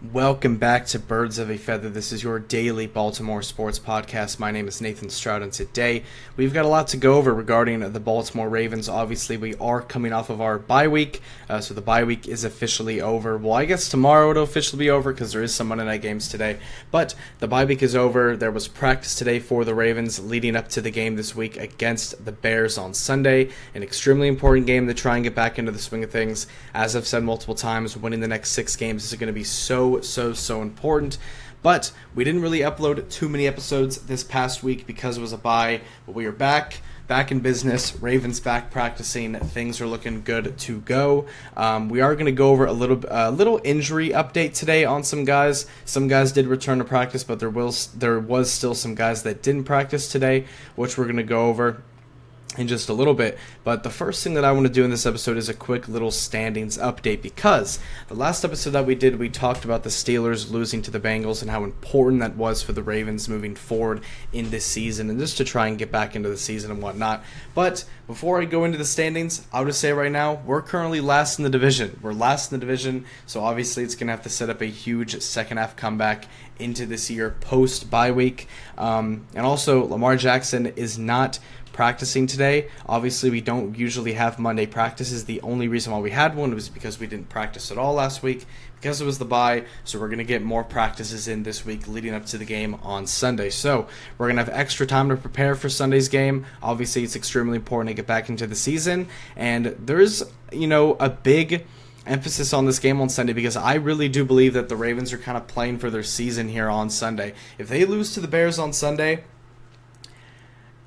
Welcome back to Birds of a Feather. This is your daily Baltimore sports podcast. My name is Nathan Stroud, and today we've got a lot to go over regarding the Baltimore Ravens. Obviously, we are coming off of our bye week, so the bye week is officially over. Well, I guess tomorrow it'll officially be over because there is some Monday night games today, but the bye week is over. There was practice today for the Ravens leading up to the game this week against the Bears on Sunday, an extremely important game to try and get back into the swing of things. As I've said multiple times, winning the next 6 games is going to be so important. But we didn't really upload too many episodes this past week because it was a bye, but we are back in business. Ravens back practicing. Things are looking good to go. We are going to go over a little injury update today on some guys. Some guys did return to practice, but there was still some guys that didn't practice today, which we're going to go over in just a little bit. But the first thing that I want to do in this episode is a quick little standings update, because the last episode that we did, we talked about the Steelers losing to the Bengals and how important that was for the Ravens moving forward in this season and just to try and get back into the season and whatnot. But before I go into the standings, I'll just say right now, we're currently last in the division. We're last in the division, so obviously it's going to have to set up a huge second half comeback into this year post bye week. And also, Lamar Jackson is not practicing today. Obviously, we don't usually have Monday practices. The only reason why we had one was because we didn't practice at all last week because it was the bye. So we're going to get more practices in this week leading up to the game on Sunday. So we're going to have extra time to prepare for Sunday's game. Obviously, it's extremely important to get back into the season. And there's, a big emphasis on this game on Sunday because I really do believe that the Ravens are kind of playing for their season here on Sunday. If they lose to the Bears on Sunday,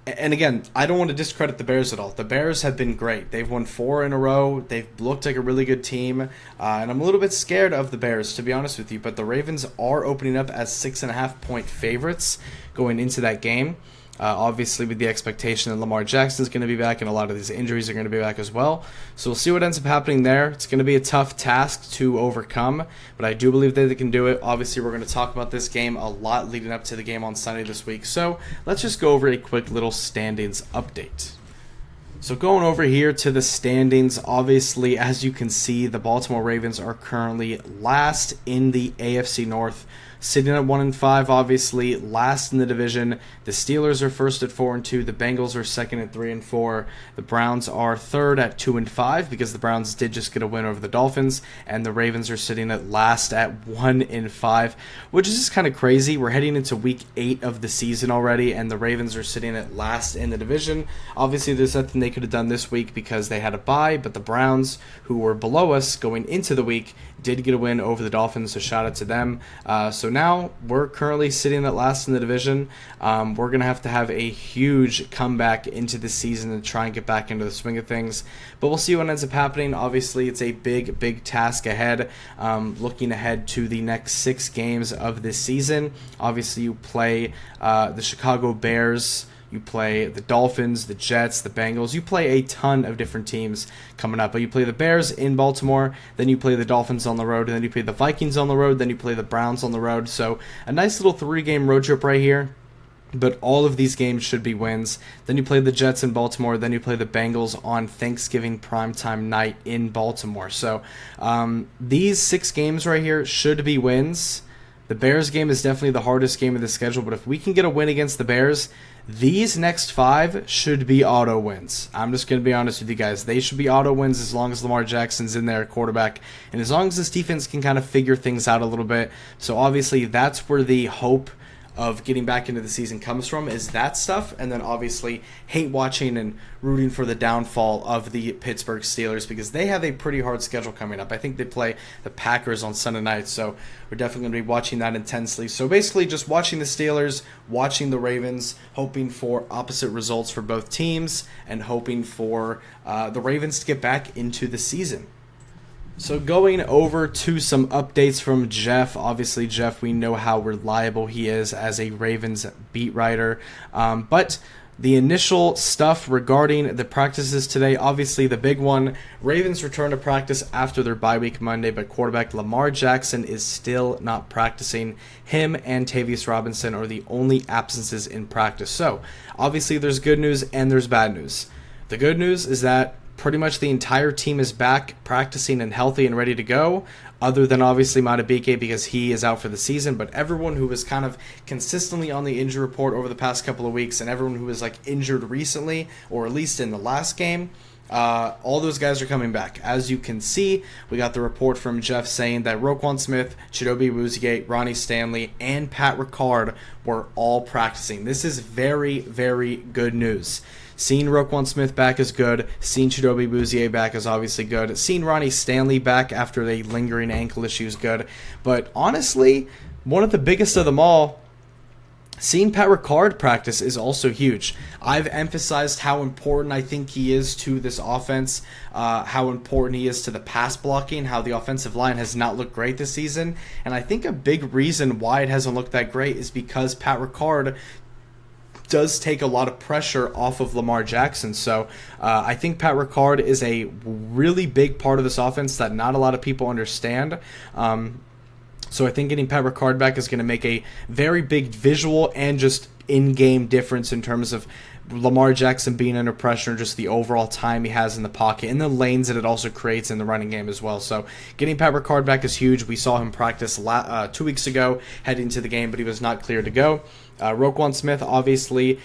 and again, I don't want to discredit the Bears at all. The Bears have been great. They've won 4 in a row. They've looked like a really good team. And I'm a little bit scared of the Bears, to be honest with you. But the Ravens are opening up as 6.5-point favorites going into that game. Obviously, with the expectation that Lamar Jackson is going to be back and a lot of these injuries are going to be back as well. So we'll see what ends up happening there. It's going to be a tough task to overcome, but I do believe that they can do it. Obviously, we're going to talk about this game a lot leading up to the game on Sunday this week. So let's just go over a quick little standings update. So going over here to the standings, obviously, as you can see, the Baltimore Ravens are currently last in the AFC North, sitting at 1-5, obviously, last in the division. The Steelers are first at 4-2. The Bengals are second at 3-4. The Browns are third at 2-5 because the Browns did just get a win over the Dolphins. And the Ravens are sitting at last at 1-5, which is just kind of crazy. We're heading into week 8 of the season already, and the Ravens are sitting at last in the division. Obviously, there's nothing they could have done this week because they had a bye, but the Browns, who were below us going into the week, did get a win over the Dolphins, so shout out to them. So now we're currently sitting at last in the division. We're going to have a huge comeback into the season to try and get back into the swing of things. But we'll see what ends up happening. Obviously, it's a big task ahead. Looking ahead to the next 6 games of this season. Obviously, you play the Chicago Bears. You play the Dolphins, the Jets, the Bengals. You play a ton of different teams coming up. But you play the Bears in Baltimore, then you play the Dolphins on the road, and then you play the Vikings on the road, then you play the Browns on the road. So a nice little 3-game road trip right here. But all of these games should be wins. Then you play the Jets in Baltimore. Then you play the Bengals on Thanksgiving primetime night in Baltimore. So these 6 games right here should be wins. The Bears game is definitely the hardest game of the schedule. But if we can get a win against the Bears, these next 5 should be auto wins. I'm just going to be honest with you guys. They should be auto wins as long as Lamar Jackson's in there at quarterback. And as long as this defense can kind of figure things out a little bit. So obviously that's where the hope of getting back into the season comes from, is that stuff, and then obviously hate watching and rooting for the downfall of the Pittsburgh Steelers because they have a pretty hard schedule coming up. I think they play the Packers on Sunday night, so we're definitely going to be watching that intensely. So basically just watching the Steelers, watching the Ravens, hoping for opposite results for both teams, and hoping for the Ravens to get back into the season. So going over to some updates from Jeff. Obviously, Jeff, we know how reliable he is as a Ravens beat writer. But the initial stuff regarding the practices today, obviously the big one, Ravens return to practice after their bye week Monday, but quarterback Lamar Jackson is still not practicing. Him and Tavius Robinson are the only absences in practice. So obviously there's good news and there's bad news. The good news is that pretty much the entire team is back practicing and healthy and ready to go. other than obviously Madubuike because he is out for the season, but everyone who was kind of consistently on the injury report over the past couple of weeks and everyone who was like injured recently, or at least in the last game, all those guys are coming back. As you can see, we got the report from Jeff saying that Roquan Smith, Chidobe Awuzie, Ronnie Stanley, and Pat Ricard were all practicing. This is very, very good news. Seeing Roquan Smith back is good. Seeing Chidobe Awuzie back is obviously good. Seeing Ronnie Stanley back after the lingering ankle issue is good. But honestly, one of the biggest of them all, seeing Pat Ricard practice is also huge. I've emphasized how important I think he is to this offense, how important he is to the pass blocking, how the offensive line has not looked great this season. And I think a big reason why it hasn't looked that great is because Pat Ricard does take a lot of pressure off of Lamar Jackson. So I think Pat Ricard is a really big part of this offense that not a lot of people understand. So I think getting Pat Ricard back is going to make a very big visual and just in-game difference in terms of Lamar Jackson being under pressure and just the overall time he has in the pocket and the lanes that it also creates in the running game as well. So getting Pat Ricard back is huge. We saw him practice 2 weeks ago heading into the game, but he was not cleared to go. Roquan Smith, obviously,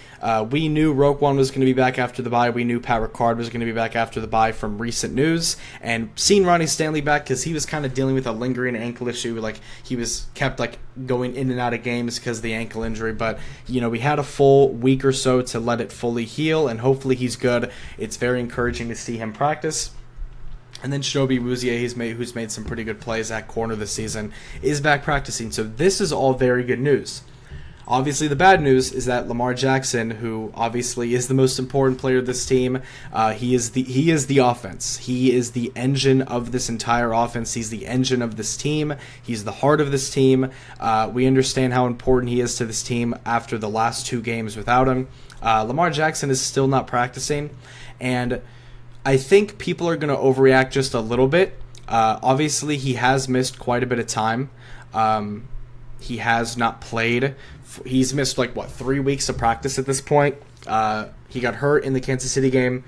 we knew Roquan was going to be back after the bye. We knew Pat Ricard was going to be back after the bye from recent news. And seeing Ronnie Stanley back, because he was kind of dealing with a lingering ankle issue, like he was kept like going in and out of games because of the ankle injury. But, you know, we had a full week or so to let it fully heal, and hopefully he's good. It's very encouraging to see him practice. And then Chidobe Awuzie, who's made some pretty good plays at corner this season, is back practicing. So this is all very good news. Obviously, the bad news is that Lamar Jackson, who obviously is the most important player of this team, he is the offense. He is the engine of this entire offense. He's the engine of this team. He's the heart of this team. We understand how important he is to this team after the last 2 games without him. Lamar Jackson is still not practicing, and I think people are going to overreact just a little bit. Obviously, he has missed quite a bit of time. He has not played. He's missed 3 weeks of practice at this point. He got hurt in the Kansas City game,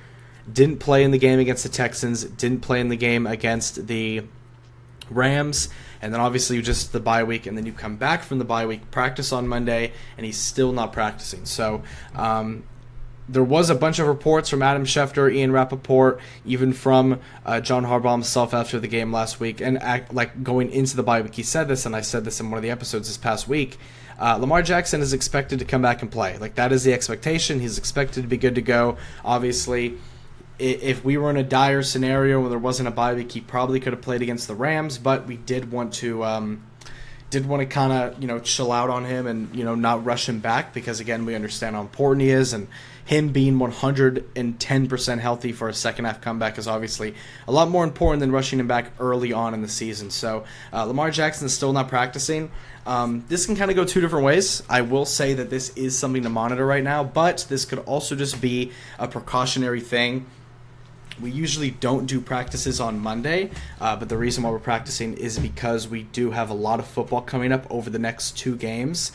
didn't play in the game against the Texans, didn't play in the game against the Rams, and then obviously just the bye week, and then you come back from the bye week, practice on Monday, and he's still not practicing. So there was a bunch of reports from Adam Schefter, Ian Rappaport, even from John Harbaugh himself after the game last week, and going into the bye week. He said this, and I said this in one of the episodes this past week. Lamar Jackson is expected to come back and play. That is the expectation. He's expected to be good to go. Obviously, if we were in a dire scenario where there wasn't a bye week, he probably could have played against the Rams, but we did want to kind of, chill out on him and, not rush him back because, again, we understand how important he is, and him being 110% healthy for a second-half comeback is obviously a lot more important than rushing him back early on in the season. So Lamar Jackson is still not practicing. This can kind of go 2 different ways. I will say that this is something to monitor right now, but this could also just be a precautionary thing. We usually don't do practices on Monday, but the reason why we're practicing is because we do have a lot of football coming up over the next 2 games.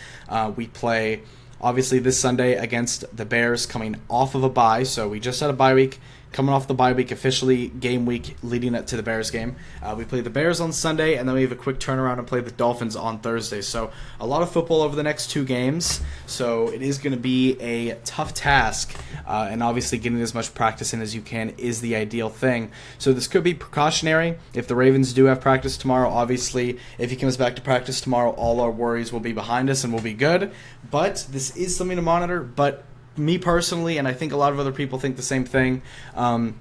We play, obviously, this Sunday against the Bears coming off of a bye, so we just had a bye week. Coming off the bye week, officially game week leading up to the Bears game. We play the Bears on Sunday, and then we have a quick turnaround and play the Dolphins on Thursday. So a lot of football over the next 2 games. So it is going to be a tough task, and obviously getting as much practice in as you can is the ideal thing. So this could be precautionary. If the Ravens do have practice tomorrow, obviously, if he comes back to practice tomorrow, all our worries will be behind us and we'll be good. But this is something to monitor, but me personally, and I think a lot of other people think the same thing. I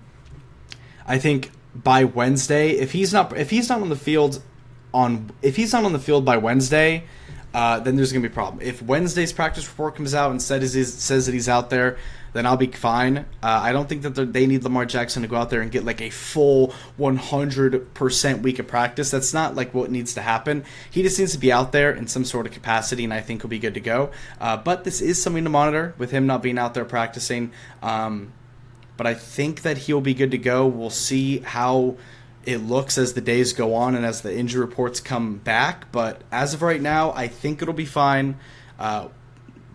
think by Wednesday, if he's not on the field by Wednesday, then there's gonna be a problem. If Wednesday's practice report comes out and says that he's out there, then I'll be fine. I don't think that they need Lamar Jackson to go out there and get a full 100% week of practice. That's not what needs to happen. He just needs to be out there in some sort of capacity, and I think he'll be good to go. But this is something to monitor with him not being out there practicing. But I think that he'll be good to go. We'll see how it looks as the days go on and as the injury reports come back. But as of right now, I think it'll be fine.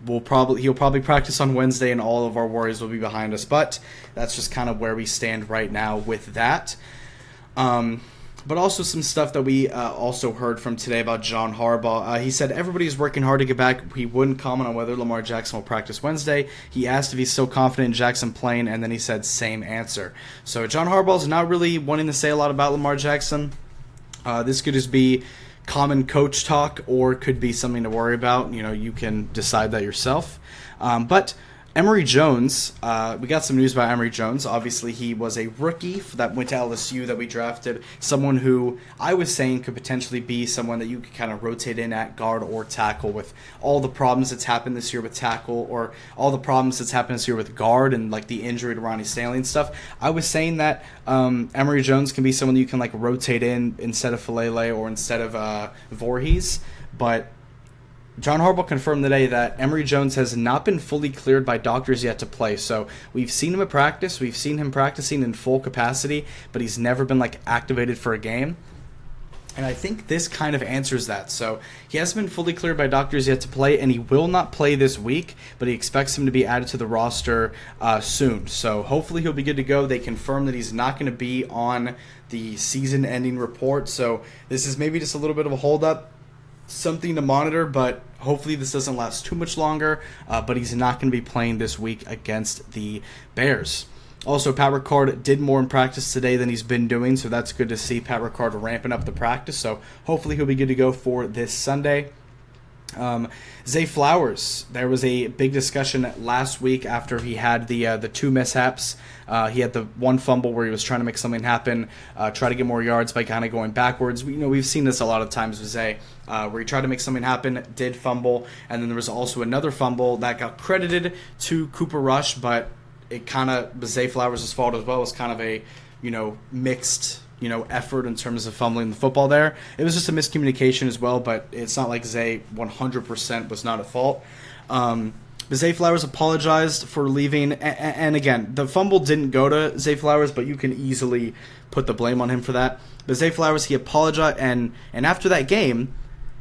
He'll probably practice on Wednesday, and all of our worries will be behind us. But that's just kind of where we stand right now with that. But also some stuff that we also heard from today about John Harbaugh. He said everybody's working hard to get back. He wouldn't comment on whether Lamar Jackson will practice Wednesday. He asked if he's so confident in Jackson playing, and then he said same answer. So John Harbaugh's not really wanting to say a lot about Lamar Jackson. This could just be common coach talk, or could be something to worry about. You can decide that yourself. But Emory Jones, we got some news about Emory Jones. Obviously, he was a rookie that went to LSU that we drafted. Someone who I was saying could potentially be someone that you could kind of rotate in at guard or tackle, with all the problems that's happened this year with tackle, or all the problems that's happened this year with guard, and like the injury to Ronnie Stanley and stuff. I was saying that Emory Jones can be someone you can like rotate in instead of Falele or instead of Voorhees, but John Harbaugh confirmed today that Emory Jones has not been fully cleared by doctors yet to play. So we've seen him at practice. We've seen him practicing in full capacity, but he's never been like activated for a game. And I think this kind of answers that. So he hasn't been fully cleared by doctors yet to play, and he will not play this week, but he expects him to be added to the roster soon. So hopefully he'll be good to go. They confirmed that he's not going to be on the season-ending report. So this is maybe just a little bit of a holdup. Something to monitor, but hopefully this doesn't last too much longer. But he's not going to be playing this week against the Bears. Also, Pat Ricard did more in practice today than he's been doing, so that's good to see Pat Ricard ramping up the practice. So hopefully he'll be good to go for this Sunday. Zay Flowers, there was a big discussion last week after he had the two mishaps. He had the one fumble where he was trying to make something happen, try to get more yards by kind of going backwards. We've seen this a lot of times with Zay, where he tried to make something happen, did fumble, and then there was also another fumble that got credited to Cooper Rush, but it kind of was Zay Flowers' fault as well. It was kind of a mixed effort in terms of fumbling the football there. It was just a miscommunication as well, but it's not like Zay 100% was not at fault. But Zay Flowers apologized for leaving, and again, the fumble didn't go to Zay Flowers, but you can easily put the blame on him for that. But Zay Flowers, he apologized, and after that game,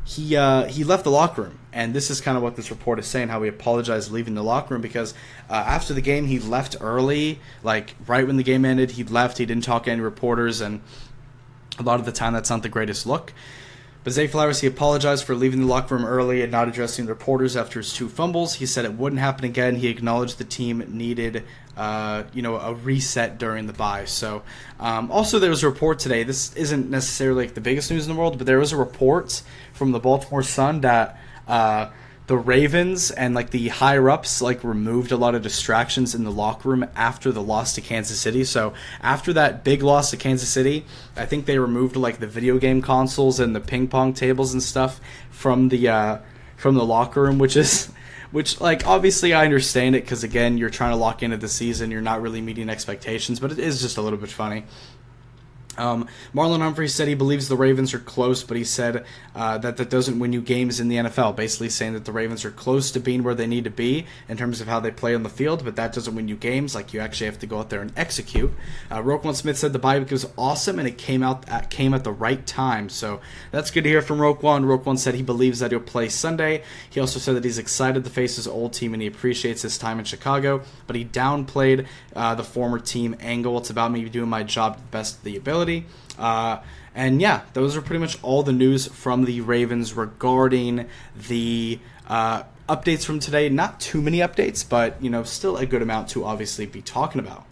he left the locker room. And this is kind of what this report is saying, how he apologized leaving the locker room, because after the game, he left early, like right when the game ended, he left. He didn't talk to any reporters, and a lot of the time that's not the greatest look. But Zay Flowers, he apologized for leaving the locker room early and not addressing the reporters after his two fumbles. He said it wouldn't happen again. He acknowledged the team needed a reset during the bye. So also there was a report today. This isn't necessarily like the biggest news in the world, but there was a report from the Baltimore Sun that the Ravens and like the higher ups like removed a lot of distractions in the locker room after the loss to Kansas City. So after that big loss to Kansas City, I think they removed like the video game consoles and the ping pong tables and stuff from the locker room, which like obviously I understand it, because again, you're trying to lock into the season, you're not really meeting expectations, but it is just a little bit funny. Marlon Humphrey said he believes the Ravens are close, but he said that doesn't win you games in the NFL, basically saying that the Ravens are close to being where they need to be in terms of how they play on the field, but that doesn't win you games. Like, you actually have to go out there and execute. Roquan Smith said the bye week was awesome, and it came at the right time, so that's good to hear from Roquan. Roquan said he believes that he'll play Sunday. He also said that he's excited to face his old team, and he appreciates his time in Chicago, but he downplayed the former team angle. It's about me doing my job to the best of the ability. And yeah, those are pretty much all the news from the Ravens regarding the updates from today. Not too many updates, but still a good amount to obviously be talking about.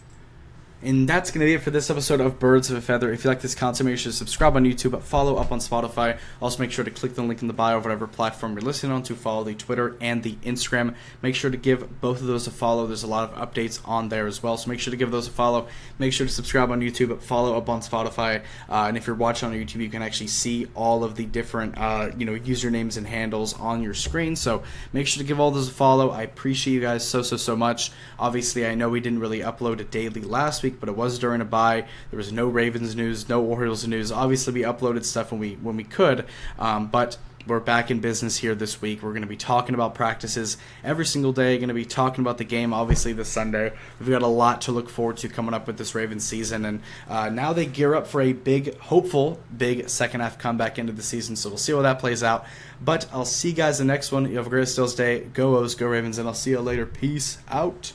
And that's going to be it for this episode of Birds of a Feather. If you like this content, make sure to subscribe on YouTube, follow up on Spotify. Also, make sure to click the link in the bio of whatever platform you're listening on to follow the Twitter and the Instagram. Make sure to give both of those a follow. There's a lot of updates on there as well, so make sure to give those a follow. Make sure to subscribe on YouTube, follow up on Spotify. And if you're watching on YouTube, you can actually see all of the different usernames and handles on your screen. So make sure to give all those a follow. I appreciate you guys so much. Obviously, I know we didn't really upload a daily last week, but it was during a bye. There was no Ravens news, no Orioles news. Obviously, we uploaded stuff when we could, but we're back in business here this week. We're going to be talking about practices every single day. Going to be talking about the game, obviously, this Sunday. We've got a lot to look forward to coming up with this Ravens season, and now they gear up for a hopeful big second half comeback into the season. So we'll see how that plays out. But I'll see you guys in the next one. You have a great Stills day. Go O's, go Ravens, and I'll see you later. Peace out.